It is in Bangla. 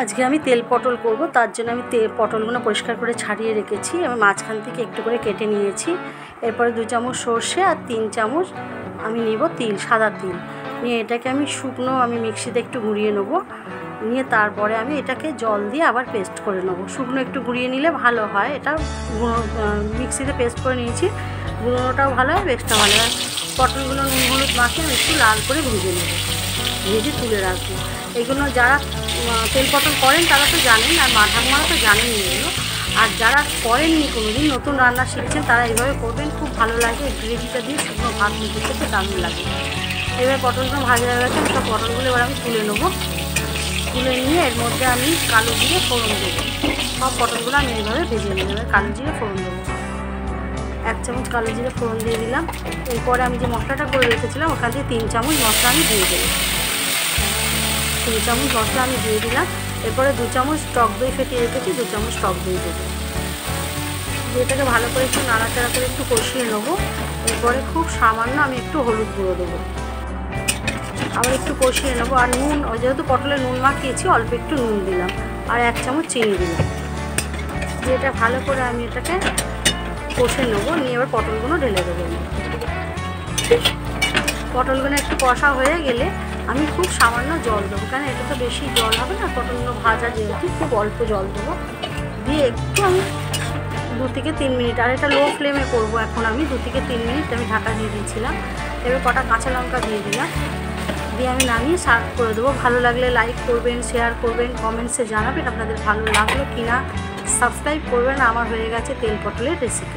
আজকে আমি তেল পটল করব। তার জন্য আমি পটলগুলো পরিষ্কার করে ছাড়িয়ে রেখেছি। আমি মাঝখান থেকে একটু করে কেটে নিয়েছি। এরপরে 2 চামচ সর্ষে আর 3 চামচ আমি নেব তিল, সাদা তিল নিয়ে এটাকে আমি শুকনো মিক্সিতে একটু গুঁড়িয়ে নেব। নিয়ে তারপরে আমি এটাকে জল দিয়ে আবার পেস্ট করে নেব। শুকনো একটু গুঁড়িয়ে নিলে ভালো হয়। এটা মিক্সিতে পেস্ট করে নিয়েছি। গুঁড়োটাও ভালো হয়, পেস্টটাও ভালো হয়। পটলগুলো নুন হলুদ মাখিয়ে আমি একটু লাল করে ভেজে নেব, ভেজে তুলে রাখবো। এগুলো যারা তেল পটল করেন তারা তো জানেন, আর মা ঠাকুমারা তো জানেনই এগুলো। আর যারা করেননি কোনোদিন, নতুন রান্না শিখছেন, তারা এইভাবে করবেন, খুব ভালো লাগে। গ্রেভিটা দিয়ে শুকনো ভাত দিতে খেতে দারুণ লাগে। এবার পটলগুলো ভাজা হয়ে গেছে, সব পটলগুলো এবার আমি তুলে নেবো। তুলে নিয়ে এর মধ্যে আমি কালো জিরে ফোড়ন দেবো। সব পটলগুলো আমি এইভাবে ভেজে নেব। এবার কালো জিরে ফোড়ন দেবো। 1 চামচ কালো জিরে ফোড়ন দিয়ে দিলাম। এরপরে আমি যে মশলাটা করে রেখেছিলাম ওখান থেকে 3 চামচ মশলা আমি দিয়ে দেবো। 3 চামচ মশলা আমি দিয়ে দিলাম। এরপরে 2 চামচ টক দই ফেটিয়ে রেখেছি, 2 চামচ টক দই দেবো। এটাকে ভালো করে একটু নাড়াচাড়া করে একটু কষিয়ে নেবো। এরপরে খুব সামান্য আমি একটু হলুদ গুঁড়ো দেবো, আবার একটু কষিয়ে নেবো। আর নুন, যেহেতু পটলে নুন মাখিয়েছি, অল্প একটু নুন দিলাম আর 1 চামচ চিনি দিলাম। দিয়ে এটা ভালো করে আমি এটাকে কষে নেবো। নিয়ে এবার পটলগুলো ঢেলে দেবো। পটলগুলো একটু কষা হয়ে গেলে আমি খুব সামান্য জল দেবো, কারণ এটা তো বেশি জল হবে না, পটলগুলো ভাজা যেহেতু, খুব অল্প জল দেবো। দিয়ে একটু আমি 2 থেকে 3 মিনিট, আর এটা লো ফ্লেমে করবো এখন আমি 2 থেকে 3 মিনিট আমি ঢাকা দিয়ে দিয়েছিলাম। এবার কটা কাঁচা লঙ্কা দিয়ে দিলাম। দিয়ে আমি নামিয়ে সার্ভ করে দেবো। ভালো লাগলে লাইক করবেন, শেয়ার করবেন, কমেন্টসে জানাবেন আপনাদের ভালো লাগলো কি না। সাবস্ক্রাইব করবেন। আমার হয়ে গেছে তেল পটলের রেসিপি।